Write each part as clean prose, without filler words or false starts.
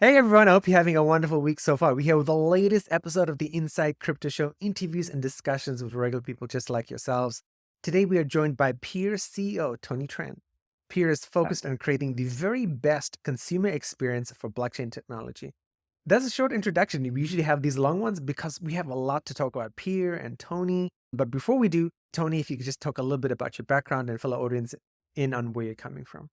Hey everyone, I hope you're having a wonderful week so far. We're here with the latest episode of the Inside Crypto Show, interviews and discussions with regular people just like yourselves. Today we are joined by Peer CEO Tony Tran. Peer is focused on creating the very best consumer experience for blockchain technology. That's a short introduction. We usually have these long ones because we have a lot to talk about Peer and Tony. But before we do, Tony, if you could just talk a little bit about your background and fill our audience in on where you're coming from.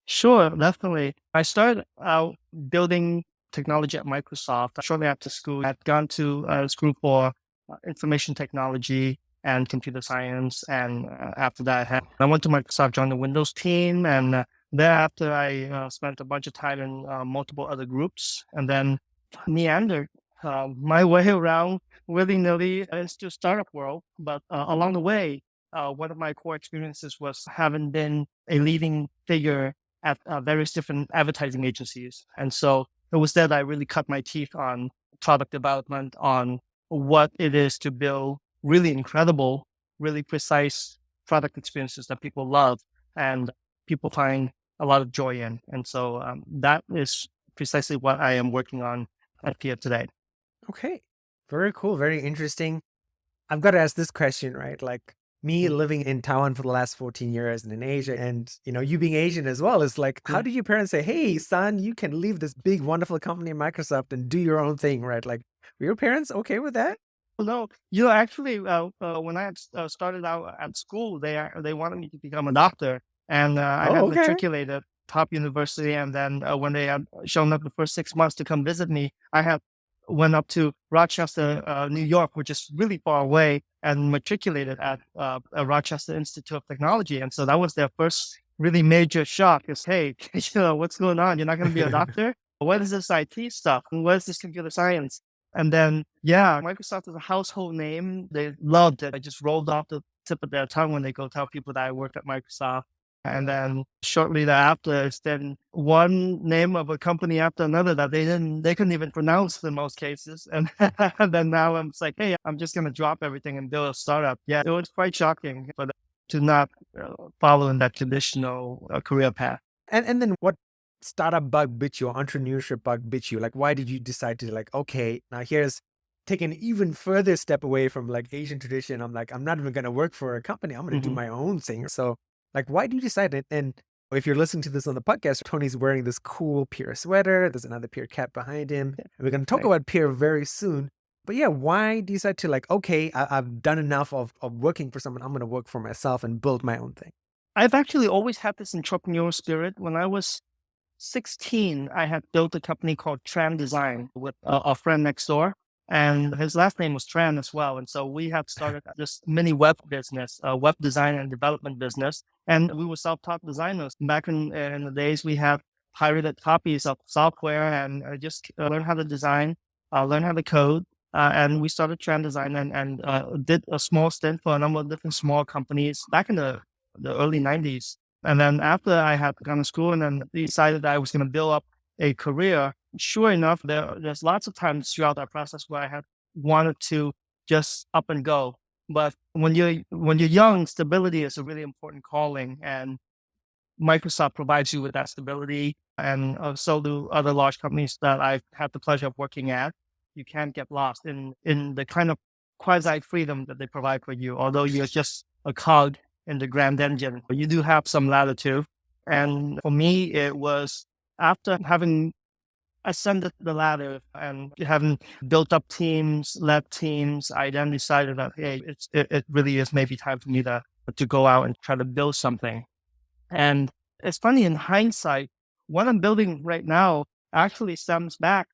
Sure, definitely. I started out building technology at Microsoft. Shortly after school, I'd gone to school for information technology and computer science. And after that, I went to Microsoft, joined the Windows team. And thereafter, I spent a bunch of time in multiple other groups and then meandered my way around willy-nilly into startup world. But along the way, one of my core experiences was having been a leading figure at various different advertising agencies. And so it was there that I really cut my teeth on product development, on what it is to build really incredible, really precise product experiences that people love and people find a lot of joy in. And so that is precisely what I am working on at Peer today. Okay, very cool, very interesting. I've got to ask this question, right? Like me Mm, living in Taiwan for the last 14 years and in Asia, and you being Asian as well, is like, how yeah. did your parents say, hey, son, you can leave this big, wonderful company, Microsoft, and do your own thing, right? Like, were your parents okay with that? Well, no, actually, when I had started out at school, they wanted me to become a doctor, and I had Oh, okay. matriculated top university. And then when they had shown up the first 6 months to come visit me, I had went up to Rochester, New York, which is really far away, and matriculated at Rochester Institute of Technology. And so that was their first really major shock: is, hey, what's going on? You're not going to be a doctor? What is this IT stuff? What is this computer science? And then, yeah, Microsoft is a household name. They loved it. I just rolled off the tip of their tongue when they go tell people that I worked at Microsoft. And then shortly thereafter, it's then one name of a company after another that they couldn't even pronounce in most cases. And, and then now I'm just like, hey, I'm just going to drop everything and build a startup. Yeah, it was quite shocking, but to not follow in that traditional career path. And then what startup bug bit you or entrepreneurship bug bit you? Like, why did you decide to like, okay, now here's take an even further step away from like Asian tradition. I'm like, I'm not even gonna work for a company. I'm gonna do Mhm. my own thing. So like, why do you decide it? And if you're listening to this on the podcast, Tony's wearing this cool Peer sweater. There's another Peer cap behind him. And we're gonna talk Right. about Peer very soon. But yeah, why decide to like, okay, I've done enough of working for someone. I'm gonna work for myself and build my own thing. I've actually always had this entrepreneurial spirit. When I was 16, I had built a company called Tran Design with a friend next door. And his last name was Tran as well. And so we had started this mini web business, a web design and development business. And we were self-taught designers. Back in the days, we had pirated copies of software and just learn how to design, learn how to code. And we started Tran Design and did a small stint for a number of different small companies back in the early 90s. And then after I had gone to school and then decided that I was going to build up a career, sure enough, there's lots of times throughout that process where I had wanted to just up and go. But when you're young, stability is a really important calling, and Microsoft provides you with that stability, and so do other large companies that I've had the pleasure of working at. You can't get lost in the kind of quasi freedom that they provide for you, although you're just a cog in the grand engine. But you do have some latitude. And for me, it was after having ascended the ladder and having built up teams, led teams, I then decided that, hey, it really is maybe time for me to go out and try to build something. And it's funny, in hindsight, what I'm building right now actually stems back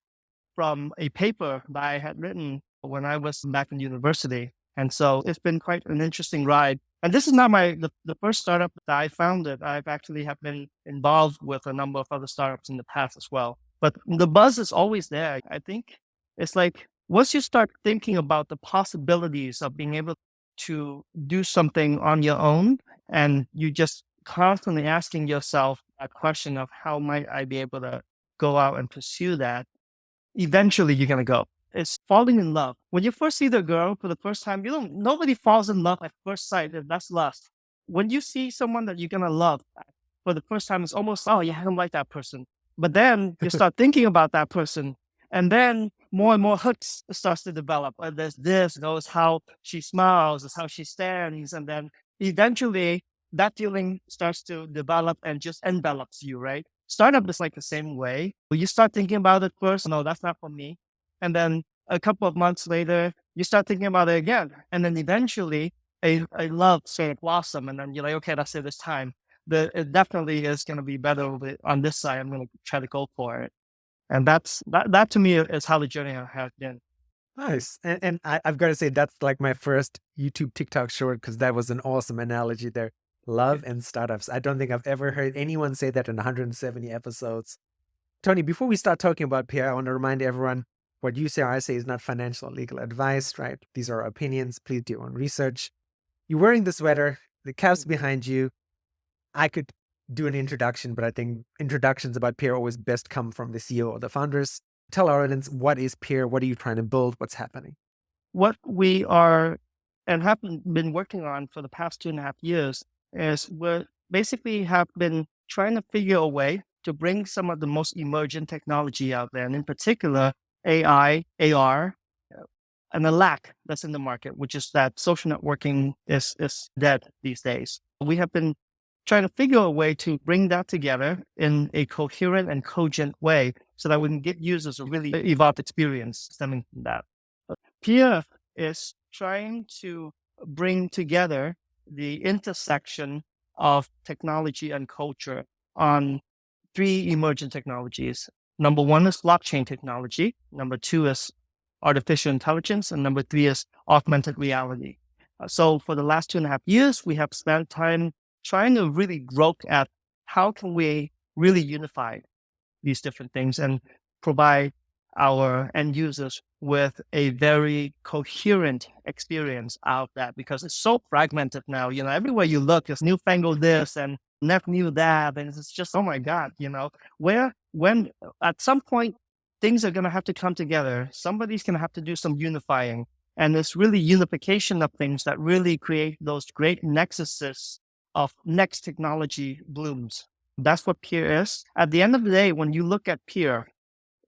from a paper that I had written when I was back in university. And so it's been quite an interesting ride. And this is not the first startup that I founded. I've actually have been involved with a number of other startups in the past as well. But the buzz is always there. I think it's like once you start thinking about the possibilities of being able to do something on your own, and you just constantly asking yourself that question of how might I be able to go out and pursue that, eventually you're gonna go. It's falling in love. When you first see the girl for the first time, nobody falls in love at first sight. That's lust. When you see someone that you're gonna love for the first time, it's almost, oh yeah, I don't like that person. But then you start thinking about that person, and then more and more hooks starts to develop. There's this, knows how she smiles, is how she stands, and then eventually that feeling starts to develop and just envelops you, right? Startup is like the same way. You start thinking about it first, no, that's not for me. And then a couple of months later, you start thinking about it again. And then eventually a love sort of blossom. And then you're like, okay, that's it, this time. It definitely is going to be better on this side. I'm going to try to go for it. And that to me is how the journey has been. Nice. And I've got to say, that's like my first YouTube TikTok short, because that was an awesome analogy there. Love and startups. I don't think I've ever heard anyone say that in 170 episodes. Tony, before we start talking about PR, I want to remind everyone what you say or I say is not financial or legal advice, right? These are our opinions. Please do your own research. You're wearing the sweater, the cap's behind you. I could do an introduction, but I think introductions about PR always best come from the CEO or the founders. Tell our audience, what is PR? What are you trying to build? What's happening? What we are and have been working on for the past 2.5 years is we basically have been trying to figure a way to bring some of the most emergent technology out there, and in particular, AI, AR, and the lack that's in the market, which is that social networking is dead these days. We have been trying to figure a way to bring that together in a coherent and cogent way so that we can give users a really evolved experience stemming from that. Peer is trying to bring together the intersection of technology and culture on 3 emergent technologies. Number 1 is blockchain technology. Number 2 is artificial intelligence. And number 3 is augmented reality. So for the last 2.5 years, we have spent time trying to really look at how can we really unify these different things and provide our end users with a very coherent experience out of that, because it's so fragmented now. Everywhere you look, there's newfangled this and new that, and it's just, oh my God, when at some point things are going to have to come together, somebody's going to have to do some unifying, and it's really unification of things that really create those great nexuses of next technology blooms. That's what Peer is. At the end of the day, when you look at Peer,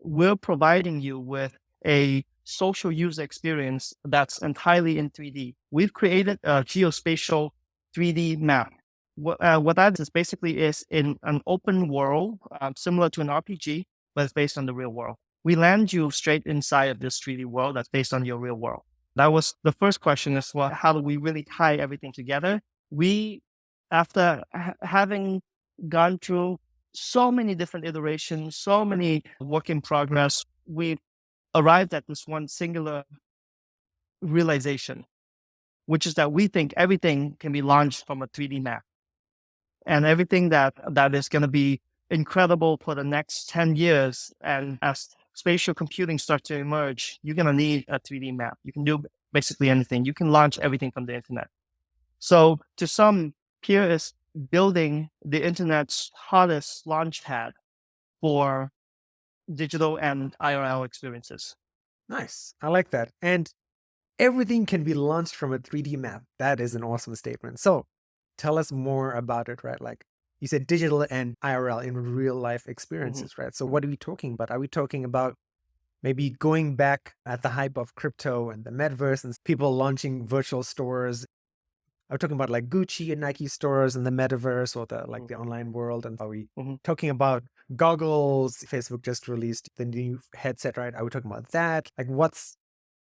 we're providing you with a social user experience that's entirely in 3D. We've created a geospatial 3D map. What that is basically is in an open world, similar to an RPG, but it's based on the real world. We land you straight inside of this 3D world that's based on your real world. That was the first question, is, well, how do we really tie everything together? We, after having gone through so many different iterations, so many work in progress, we arrived at this one singular realization, which is that we think everything can be launched from a 3D map. And everything that is going to be incredible for the next 10 years. And as spatial computing starts to emerge, you're going to need a 3D map. You can do basically anything. You can launch everything from the internet. So to some, Peer is building the internet's hottest launch pad for digital and IRL experiences. Nice. I like that. And everything can be launched from a 3D map. That is an awesome statement. So tell us more about it, right? Like you said, digital and IRL in real life experiences, right? So what are we talking about? Are we talking about maybe going back at the hype of crypto and the metaverse and people launching virtual stores? Are we talking about like Gucci and Nike stores in the metaverse or the online world? And are we talking about goggles? Facebook just released the new headset, right? Are we talking about that? Like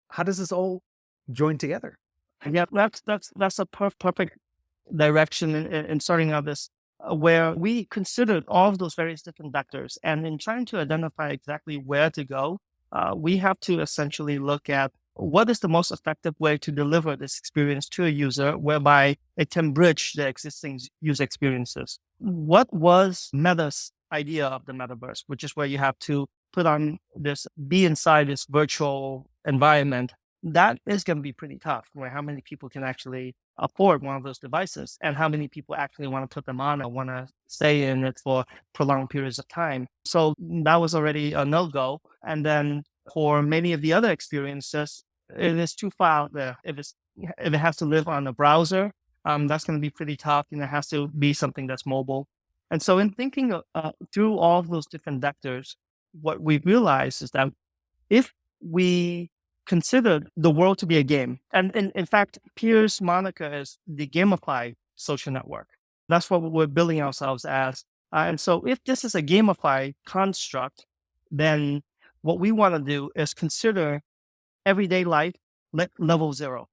how does this all join together? Yeah, that's a perfect direction in starting out this, where we considered all of those various different vectors. And in trying to identify exactly where to go, we have to essentially look at what is the most effective way to deliver this experience to a user, whereby it can bridge the existing user experiences. What was Meta's idea of the metaverse, which is where you have to be inside this virtual environment? That is going to be pretty tough, where how many people can actually afford one of those devices, and how many people actually want to put them on or want to stay in it for prolonged periods of time. So that was already a no-go. And then for many of the other experiences, it is too far out there. If it has to live on a browser, that's going to be pretty tough. It has to be something that's mobile. And so in thinking through all of those different vectors, what we realized is that if we consider the world to be a game, and in fact, Peer's moniker is the gamified social network. That's what we're building ourselves as. And so if this is a gamified construct, then what we want to do is consider everyday life level 0.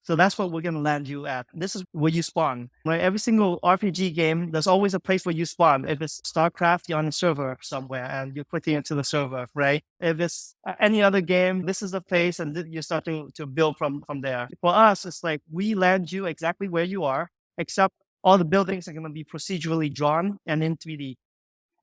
So that's what we're going to land you at. This is where you spawn. Right? Every single RPG game, there's always a place where you spawn. If it's StarCraft, you're on a server somewhere and you're quickly into the server, right? If it's any other game, this is the place and you start to build from there. For us, it's like we land you exactly where you are, except all the buildings are going to be procedurally drawn and in 3D.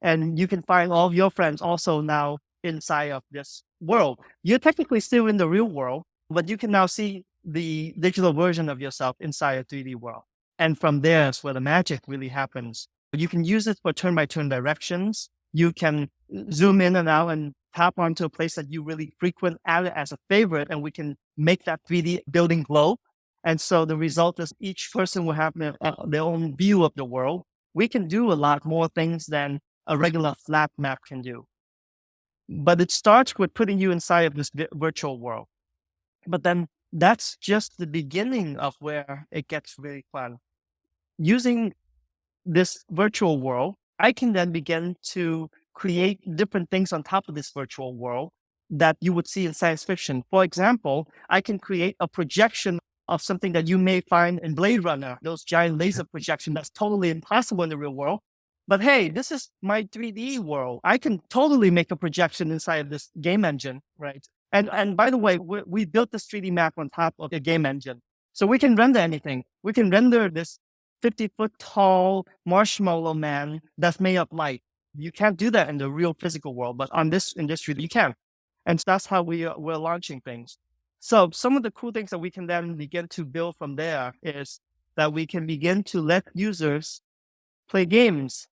And you can find all of your friends also now inside of this world. You're technically still in the real world, but you can now see the digital version of yourself inside a 3D world. And from there is where the magic really happens. You can use it for turn-by-turn directions. You can zoom in and out and tap onto a place that you really frequent, add it as a favorite, and we can make that 3D building glow. And so the result is each person will have their own view of the world. We can do a lot more things than a regular flat map can do. But it starts with putting you inside of this virtual world. But then that's just the beginning of where it gets really fun. Using this virtual world, I can then begin to create different things on top of this virtual world that you would see in science fiction. For example, I can create a projection of something that you may find in Blade Runner, those giant laser projection that's totally impossible in the real world. But hey, this is my 3D world. I can totally make a projection inside of this game engine, right? And by the way, we built this 3D map on top of the game engine. So we can render anything. We can render this 50-foot tall marshmallow man that's made of light. You can't do that in the real physical world, but in this 3D, you can. And that's how we're launching things. So some of the cool things that we can then begin to build from there is that we can begin to let users play games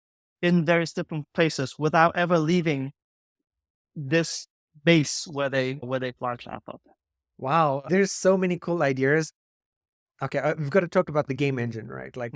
in various different places without ever leaving this base where they launch off of. Wow, there's so many cool ideas. Okay, we've got to talk about the game engine, right? Like,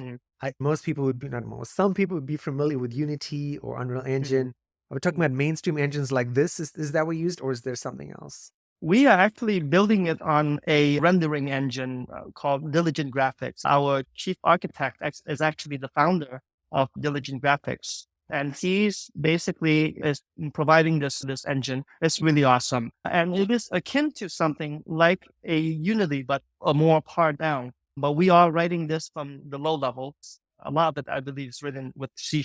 most people would be, not most, some people would be familiar with Unity or Unreal Engine. Are we talking about mainstream engines like this? Is that what we used, or is there something else? We are actually building it on a rendering engine called Diligent Graphics. Our chief architect is actually the founder of Diligent Graphics. And he's basically is providing this engine. It's really awesome. And it is akin to something like a Unity, but a more pared down. But we are writing this from the low levels. A lot of it, I believe, is written with C#.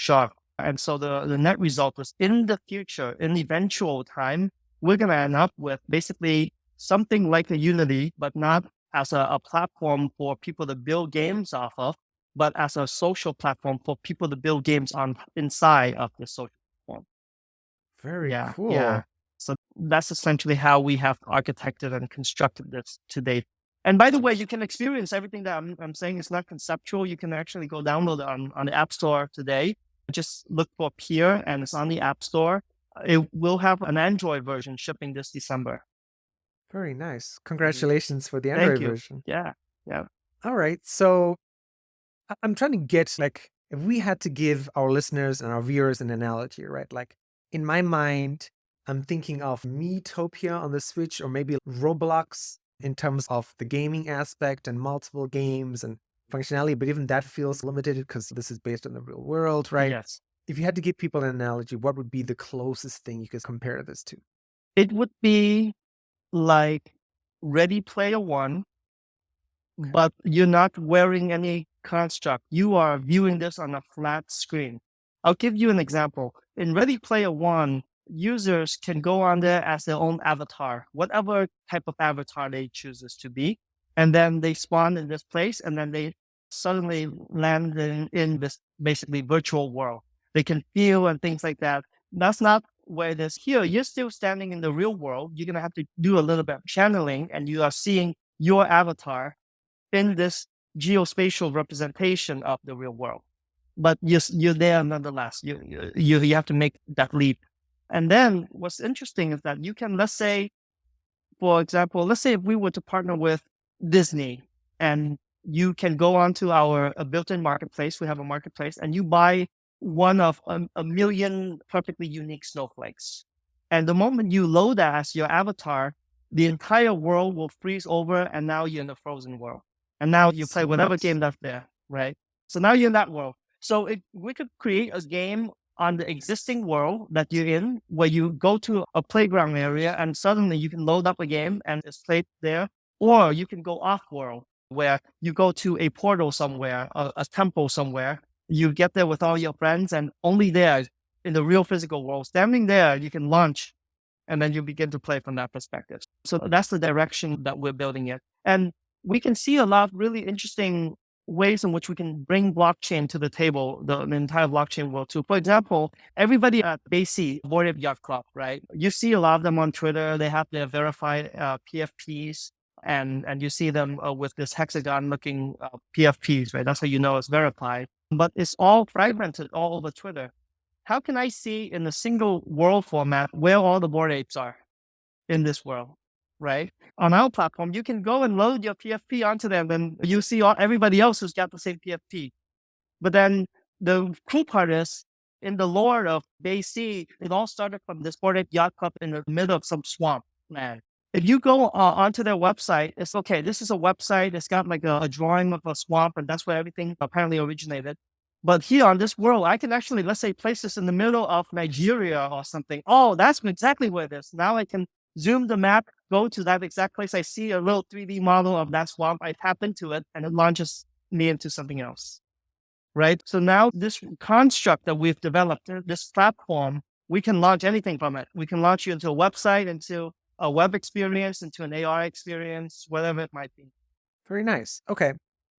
And so the net result is in the future, in eventual time, we're going to end up with basically something like a Unity, but not as a platform for people to build games off of, but as a social platform for people to build games on inside of the social platform. Very cool. Yeah. So that's essentially how we have architected and constructed this to date. And by the way, you can experience everything that I'm saying is not conceptual. You can actually go download it on the App Store today. Just look for Peer and it's on the App Store. It will have an Android version shipping this December. Very nice. Congratulations for the Android version. Yeah. All right. So I'm trying to get, like, if we had to give our listeners and our viewers an analogy, right? Like, in my mind, I'm thinking of Miitopia on the Switch, or maybe Roblox in terms of the gaming aspect and multiple games and functionality, but even that feels limited because this is based on the real world, right? Yes. If you had to give people an analogy, what would be the closest thing you could compare this to? It would be like Ready Player One, but you're not wearing any construct. You are viewing this on a flat screen. I'll give you an example. In Ready Player One, users can go on there as their own avatar, whatever type of avatar they chooses to be. And then they spawn in this place and then they suddenly land in this basically virtual world. They can feel and things like that. That's not where it is here. You're still standing in the real world. You're going to have to do a little bit of channeling and you are seeing your avatar in this geospatial representation of the real world. But you're there nonetheless. You have to make that leap. And then what's interesting is that you can, let's say, for example, let's say if we were to partner with Disney and you can go onto our built-in marketplace, we have a marketplace, and you buy one of a million perfectly unique snowflakes. And the moment you load that as your avatar, the entire world will freeze over, and now you're in a frozen world. And now you play whatever Sweet. game that's there, right? So now you're in that world. So we could create a game on the existing world that you're in, where you go to a playground area and suddenly you can load up a game and it's played there. Or you can go off world, where you go to a portal somewhere, a temple somewhere. You get there with all your friends, and only there in the real physical world, standing there, you can launch, and then you begin to play from that perspective. So that's the direction that we're building it. And we can see a lot of really interesting ways in which we can bring blockchain to the table, the entire blockchain world too. For example, everybody at BASI, Board Ape Yacht Club, right? You see a lot of them on Twitter. They have their verified PFPs, and you see them with this hexagon looking PFPs, right? That's how you know it's verified. But it's all fragmented all over Twitter. How can I see in a single world format where all the Bored Apes are in this world, right? On our platform, you can go and load your PFP onto them, and you see everybody else who's got the same PFP. But then the cool part is, in the lore of BASI, it all started from this Bored Ape Yacht Club in the middle of some swamp land. If you go onto their website, it's okay. This is a website. It's got like a drawing of a swamp, and that's where everything apparently originated. But here on this world, I can actually, let's say, place this in the middle of Nigeria or something. Oh, that's exactly where it is. Now I can zoom the map, go to that exact place. I see a little 3D model of that swamp. I tap into it, and it launches me into something else, right? So now this construct that we've developed, this platform, we can launch anything from it. We can launch you into a website, into a web experience, into an AR experience, whatever it might be. Very nice. Okay.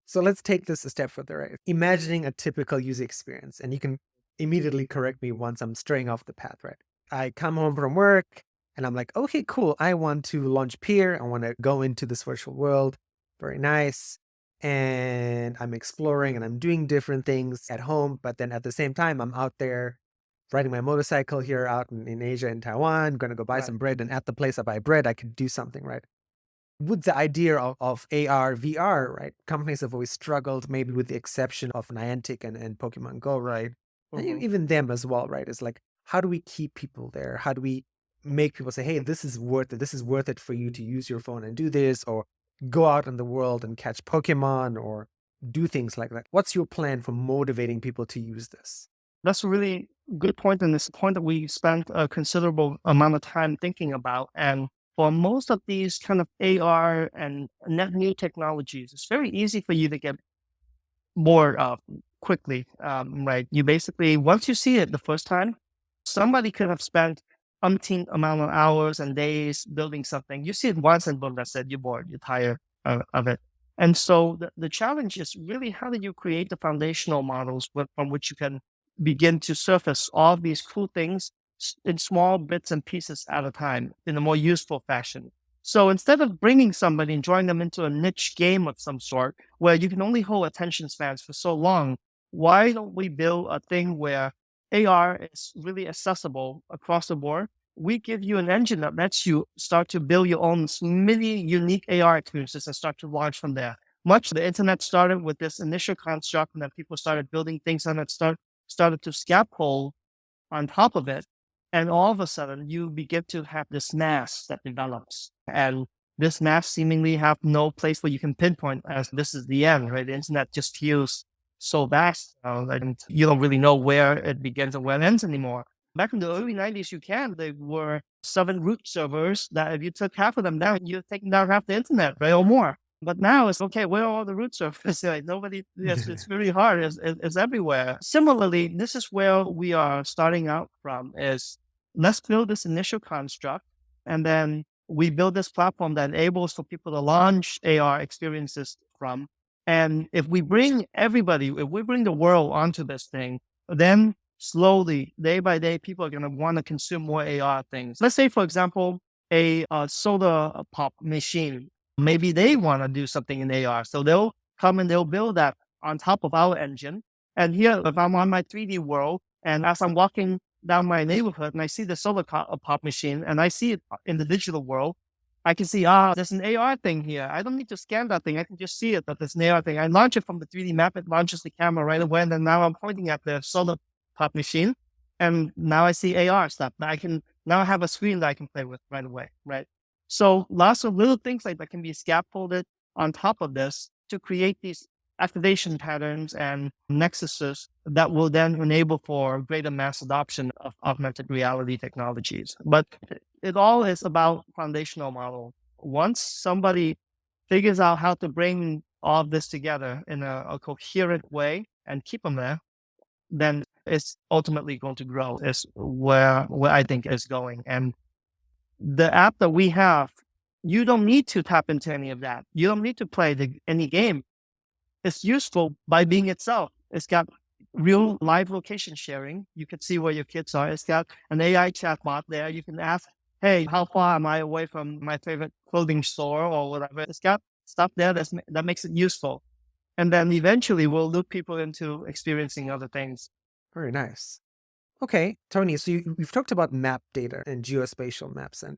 So let's take this a step further, right? Imagining a typical user experience, and you can immediately correct me once I'm straying off the path, right? I come home from work and I'm like, okay, cool. I want to launch Peer. I want to go into this virtual world. Very nice. And I'm exploring and I'm doing different things at home. But then at the same time, I'm out there riding my motorcycle here out in Asia, in Taiwan, going to go buy Right. some bread. And at the place I buy bread, I could do something, right? With the idea of AR, VR, right? Companies have always struggled, maybe with the exception of Niantic and Pokemon Go, right? And Mhm. even them as well, right? It's like, how do we keep people there? How do we make people say, hey, this is worth it. This is worth it for you to use your phone and do this, or go out in the world and catch Pokemon, or do things like that. What's your plan for motivating people to use this? That's a really good point, and it's a point that we spent a considerable amount of time thinking about. And for most of these kind of AR and net new technologies, it's very easy for you to get bored quickly, right? You basically, once you see it the first time, somebody could have spent umpteen amount of hours and days building something. You see it once and boom, that's it. You're bored. You're tired of it. And so the challenge is really, how do you create the foundational models from which you can begin to surface all of these cool things in small bits and pieces at a time in a more useful fashion. So instead of bringing somebody and drawing them into a niche game of some sort where you can only hold attention spans for so long, why don't we build a thing where AR is really accessible across the board? We give you an engine that lets you start to build your own mini unique AR experiences and start to launch from there. Much the internet started with this initial construct, and then people started building things on it, started to scaffold on top of it. And all of a sudden, you begin to have this mass that develops. And this mass seemingly have no place where you can pinpoint as this is the end, right? The internet just feels so vast, and you don't really know where it begins and where it ends anymore. Back in the early 90s, you can. There were 7 root servers that if you took half of them down, you're taking down half the internet, right? Or more. But now it's okay, where are all the root servers? Like nobody, yes, it's really hard. It's everywhere. Similarly, this is where we are starting out from is, let's build this initial construct, and then we build this platform that enables for people to launch AR experiences from. And if we bring everybody, if we bring the world onto this thing, then slowly, day by day, people are going to want to consume more AR things. Let's say, for example, a soda pop machine. Maybe they want to do something in AR. So they'll come and they'll build that on top of our engine. And here, if I'm on my 3D world, and as I'm walking down my neighborhood and I see the solar pop machine and I see it in the digital world, I can see, there's an AR thing here. I don't need to scan that thing. I can just see it, that there's an AR thing. I launch it from the 3D map. It launches the camera right away. And then now I'm pointing at the solar pop machine. And now I see AR stuff. I can now have a screen that I can play with right away, right? So lots of little things like that can be scaffolded on top of this to create these activation patterns and nexuses that will then enable for greater mass adoption of augmented reality technologies. But it all is about foundational model. Once somebody figures out how to bring all of this together in a coherent way and keep them there, then it's ultimately going to grow is where I think is going. And the app that we have, you don't need to tap into any of that. You don't need to play any game. It's useful by being itself. It's got real live location sharing. You can see where your kids are. It's got an AI chatbot there. You can ask, hey, how far am I away from my favorite clothing store or whatever? It's got stuff there that makes it useful. And then eventually we'll loop people into experiencing other things. Very nice. Okay, Tony, so you've talked about map data and geospatial maps, and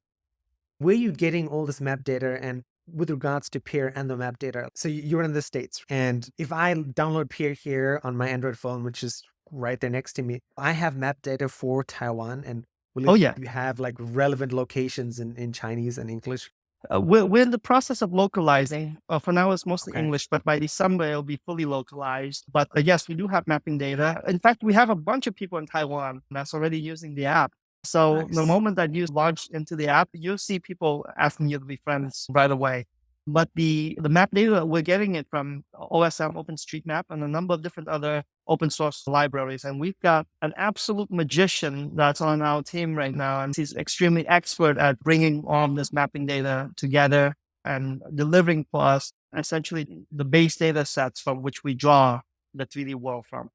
where are you getting all this map data and with regards to Peer and the map data? So you're in the States, and if I download Peer here on my Android phone, which is right there next to me, I have map data for Taiwan, and will Oh, it yeah. have like relevant locations in Chinese and English? We're in the process of localizing. For now, it's mostly Okay. English, but by December, it'll be fully localized. But yes, we do have mapping data. In fact, we have a bunch of people in Taiwan that's already using the app. So the Nice. moment that you launch into the app, you'll see people asking you to be friends right away. But the map data, we're getting it from OSM, OpenStreetMap, and a number of different other open source libraries. And we've got an absolute magician that's on our team right now. And he's extremely expert at bringing all this mapping data together and delivering for us essentially the base data sets from which we draw the 3D world from.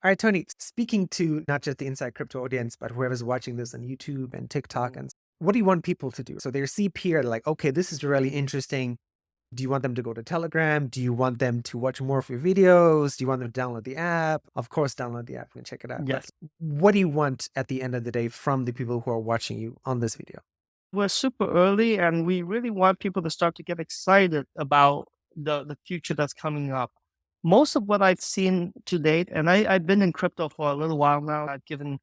All right, Tony, speaking to not just the Inside Crypto audience, but whoever's watching this on YouTube and TikTok, and what do you want people to do? So they see Peer, they're like, okay, this is really interesting. Do you want them to go to Telegram? Do you want them to watch more of your videos? Do you want them to download the app? Of course, download the app and check it out. Yes. But what do you want at the end of the day from the people who are watching you on this video? We're super early and we really want people to start to get excited about the future that's coming up. Most of what I've seen to date, and I've been in crypto for a little while now. I've given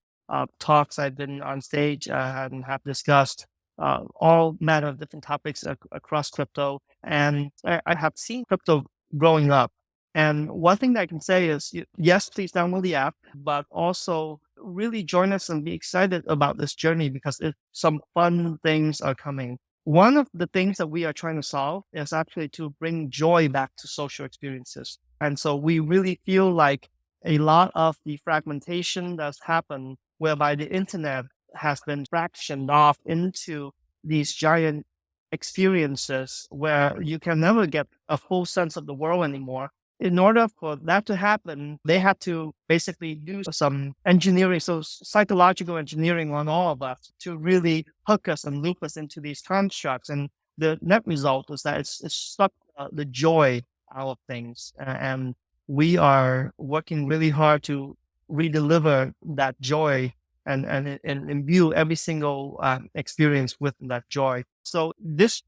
talks, I've been on stage and have discussed all manner of different topics across crypto. And I have seen crypto growing up. And one thing that I can say is, yes, please download the app, but also really join us and be excited about this journey because some fun things are coming. One of the things that we are trying to solve is actually to bring joy back to social experiences. And so we really feel like a lot of the fragmentation that's happened, whereby the internet has been fractioned off into these giant experiences where you can never get a full sense of the world anymore. In order for that to happen, they had to basically do some engineering, so psychological engineering on all of us to really hook us and loop us into these constructs. And the net result is that it's sucked the joy out of things. And we are working really hard to redeliver that joy and imbue every single experience with that joy. So this,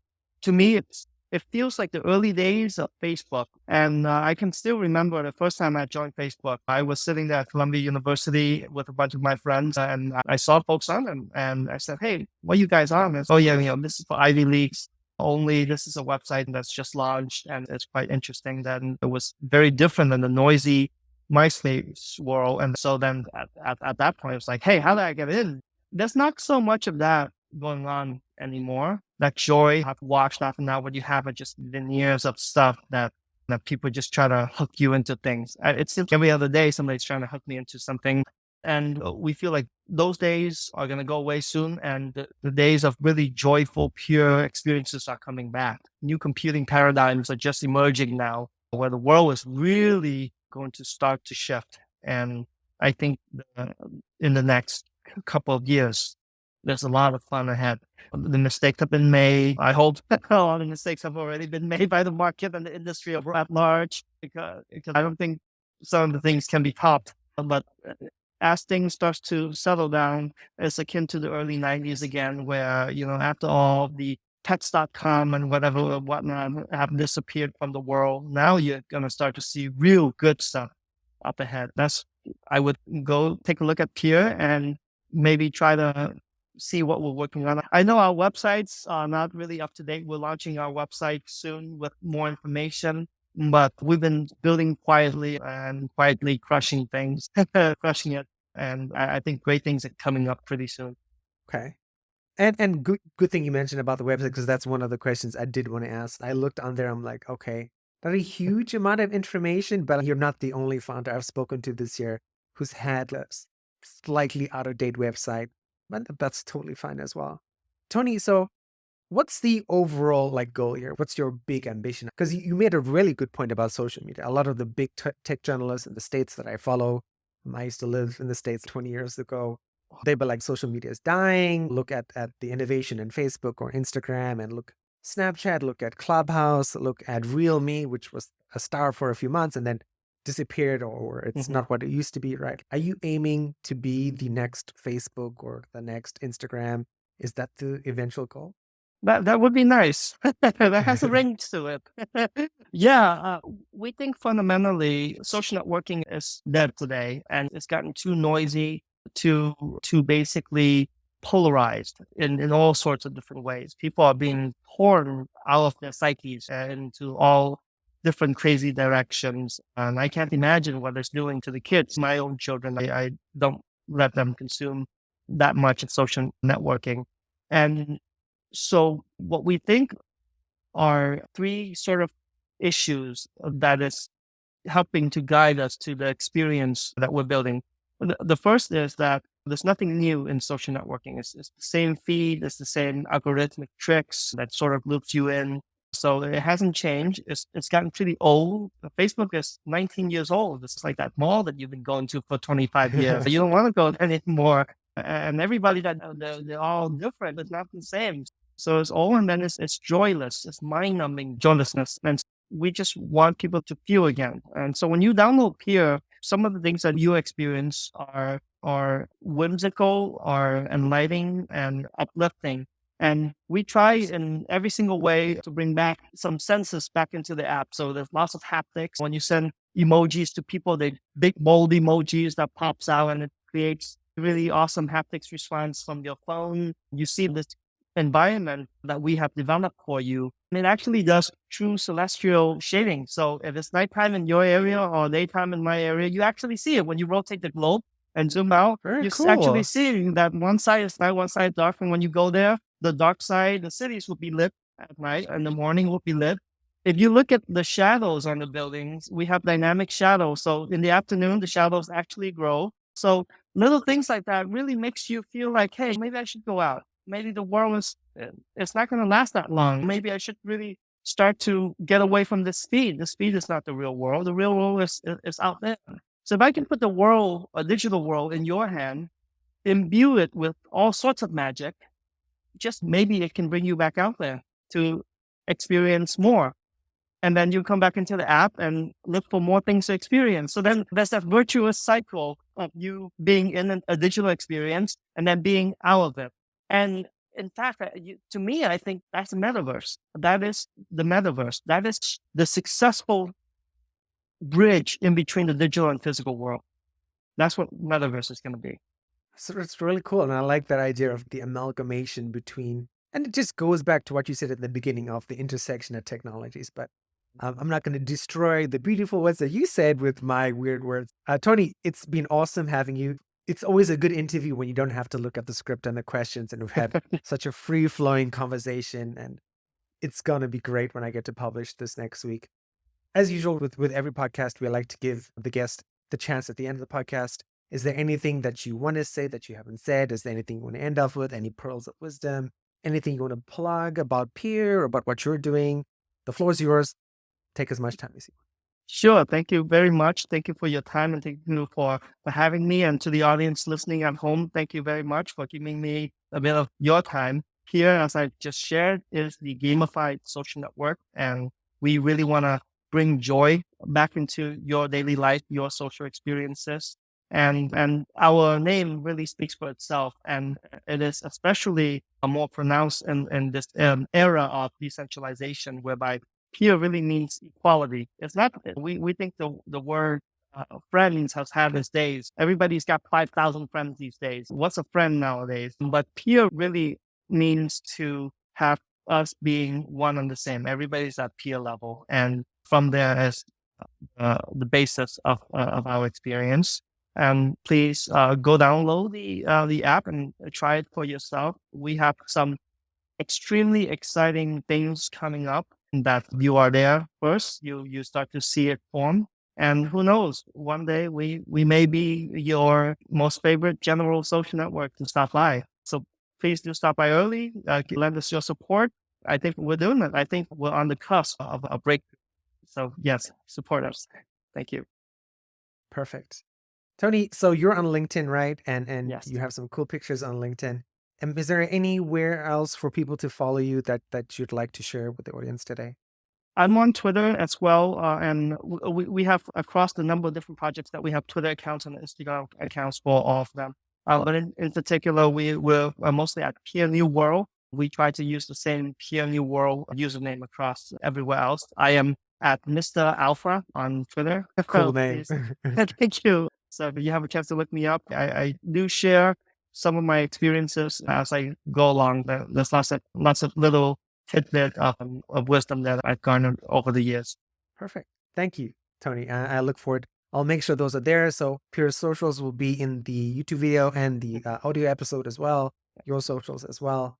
to me, it feels like the early days of Facebook. And I can still remember the first time I joined Facebook. I was sitting there at Columbia University with a bunch of my friends and I saw folks on them and I said, hey, what are you guys on? Oh yeah, this is for Ivy Leagues only. This is a website that's just launched and it's quite interesting. Then it was very different than the noisy MySpace world. And so then at that point, it was like, hey, how do I get in? There's not so much of that going on anymore. That joy I've watched after now, what you have are just veneers of stuff that people just try to hook you into things. It seems every other day somebody's trying to hook me into something. And we feel like those days are going to go away soon. And the days of really joyful, pure experiences are coming back. New computing paradigms are just emerging now where the world is really going to start to shift. And I think in the next couple of years, there's a lot of fun ahead. The mistakes have been made. I hope a lot of mistakes have already been made by the market and the industry at large because I don't think some of the things can be topped. But as things start to settle down, it's akin to the early 90s again, where, after all the pets.com and whatnot have disappeared from the world, now you're going to start to see real good stuff up ahead. That's I would go take a look at Peer and maybe try to see what we're working on. I know our websites are not really up to date. We're launching our website soon with more information, but we've been building quietly and quietly crushing things, crushing it. And I think great things are coming up pretty soon. Okay. And good thing you mentioned about the website, because that's one of the questions I did want to ask. I looked on there, I'm like, okay, not a huge amount of information, but you're not the only founder I've spoken to this year who's had a slightly out of date website, but that's totally fine as well. Tony, so what's the overall goal here? What's your big ambition? Because you made a really good point about social media. A lot of the big tech journalists in the States that I follow, I used to live in the States 20 years ago. They were like, social media is dying. Look at the innovation in Facebook or Instagram, and look Snapchat, look at Clubhouse, look at Real Me, which was a star for a few months and then disappeared, or it's not what it used to be, right? Are you aiming to be the next Facebook or the next Instagram? Is that the eventual goal? That would be nice. That has a ring to it. Yeah, we think fundamentally social networking is dead today, and it's gotten too noisy, too basically polarized in all sorts of different ways. People are being torn out of their psyches into all different crazy directions, and I can't imagine what it's doing to the kids. My own children, I don't let them consume that much of social networking, and so what we think are three sort of issues that is helping to guide us to the experience that we're building. The first is that there's nothing new in social networking. It's the same feed, it's the same algorithmic tricks that sort of loops you in. So it hasn't changed. It's gotten pretty old. Facebook is 19 years old. It's like that mall that you've been going to for 25 years. You don't want to go there anymore. And everybody they're all different. It's not the same. So it's all, and then it's joyless. It's mind-numbing joylessness. And we just want people to feel again. And so when you download Peer, some of the things that you experience are whimsical, are enlightening, and uplifting. And we try in every single way to bring back some senses back into the app. So there's lots of haptics. When you send emojis to people, they big bold emojis that pops out, and it creates really awesome haptics response from your phone. You see this environment that we have developed for you. And it actually does true celestial shading. So if it's nighttime in your area or daytime in my area, you actually see it when you rotate the globe and zoom out. Very You're cool. actually seeing that one side is night, one side dark. And when you go there, the dark side, the cities will be lit at night, and the morning will be lit. If you look at the shadows on the buildings, we have dynamic shadows. So in the afternoon, the shadows actually grow. So little things like that really makes you feel like, hey, maybe I should go out. Maybe the world it's not going to last that long. Maybe I should really start to get away from the speed. The speed is not the real world. The real world is out there. So if I can put the world, a digital world, in your hand, imbue it with all sorts of magic, just maybe it can bring you back out there to experience more. And then you come back into the app and look for more things to experience. So then there's that virtuous cycle of you being in a digital experience and then being out of it. And in fact, to me, I think that's the metaverse. That is the metaverse. That is the successful bridge in between the digital and physical world. That's what metaverse is going to be. So it's really cool. And I like that idea of the amalgamation between, and it just goes back to what you said at the beginning of the intersection of technologies. But I'm not going to destroy the beautiful words that you said with my weird words. Tony, it's been awesome having you. It's always a good interview when you don't have to look at the script and the questions, and we've had such a free-flowing conversation, and it's going to be great when I get to publish this next week. As usual, with every podcast, we like to give the guest the chance at the end of the podcast. Is there anything that you want to say that you haven't said? Is there anything you want to end off with? Any pearls of wisdom? Anything you want to plug about Peer or about what you're doing? The floor is yours. Take as much time as you want. Sure. Thank you very much. Thank you for your time, and thank you for having me. And to the audience listening at home, thank you very much for giving me a bit of your time. Here, as I just shared, is the gamified social network. And we really want to bring joy back into your daily life, your social experiences. And our name really speaks for itself. And it is especially more pronounced in this era of decentralization, whereby Peer really means equality. It's not, we think the word friends has had its days. Everybody's got 5,000 friends these days. What's a friend nowadays? But peer really means to have us being one and the same. Everybody's at peer level. And from there is the basis of our experience. And please go download the app and try it for yourself. We have some extremely exciting things coming up that you are there first. You start to see it form. And who knows, one day we may be your most favorite general social network to stop by. So please do stop by early, lend us your support. I think we're doing it. I think we're on the cusp of a breakthrough. So yes, support us. Thank you. Perfect. Tony, so you're on LinkedIn, right? And Yes. you have some cool pictures on LinkedIn. And is there anywhere else for people to follow you that you'd like to share with the audience today? I'm on Twitter as well, and we have across the number of different projects that we have Twitter accounts and Instagram accounts for all of them. But in particular, we're mostly at Peer New World. We try to use the same Peer New World username across everywhere else. I am at Mr. Alpha on Twitter. Cool name. Thank you. So if you have a chance to look me up, I do share some of my experiences as I go along. There's lots of little tidbit of wisdom that I've garnered over the years. Perfect. Thank you, Tony. I look forward. I'll make sure those are there. So Pure Socials will be in the YouTube video and the audio episode as well. Your socials as well.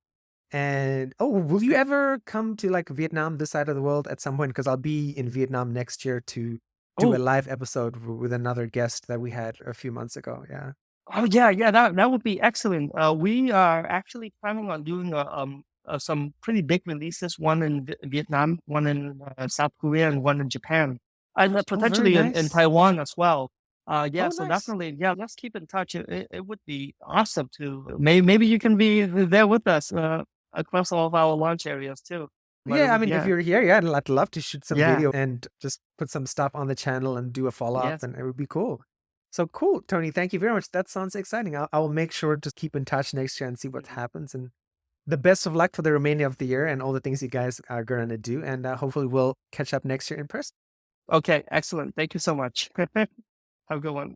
And will you ever come to like Vietnam, this side of the world at some point? Because I'll be in Vietnam next year to do a Oh, live episode with another guest that we had a few months ago. Yeah. oh yeah, that would be excellent. We are actually planning on doing some pretty big releases. One in Vietnam, one in South Korea, and one in Japan, and Oh, very potentially in nice. Taiwan as well. Yeah, Oh, so nice. definitely, yeah, let's keep in touch. It would be awesome to maybe you can be there with us across all of our launch areas too. But Yeah, I mean, if yeah, you're here, yeah, I'd love to shoot some yeah, video and just put some stuff on the channel and do a follow-up, yes. and it would be cool. So cool, Tony. Thank you very much. That sounds exciting. I will make sure to keep in touch next year and see what Mhm. happens. And the best of luck for the remainder of the year and all the things you guys are going to do. And hopefully we'll catch up next year in person. Okay, excellent. Thank you so much. Have a good one.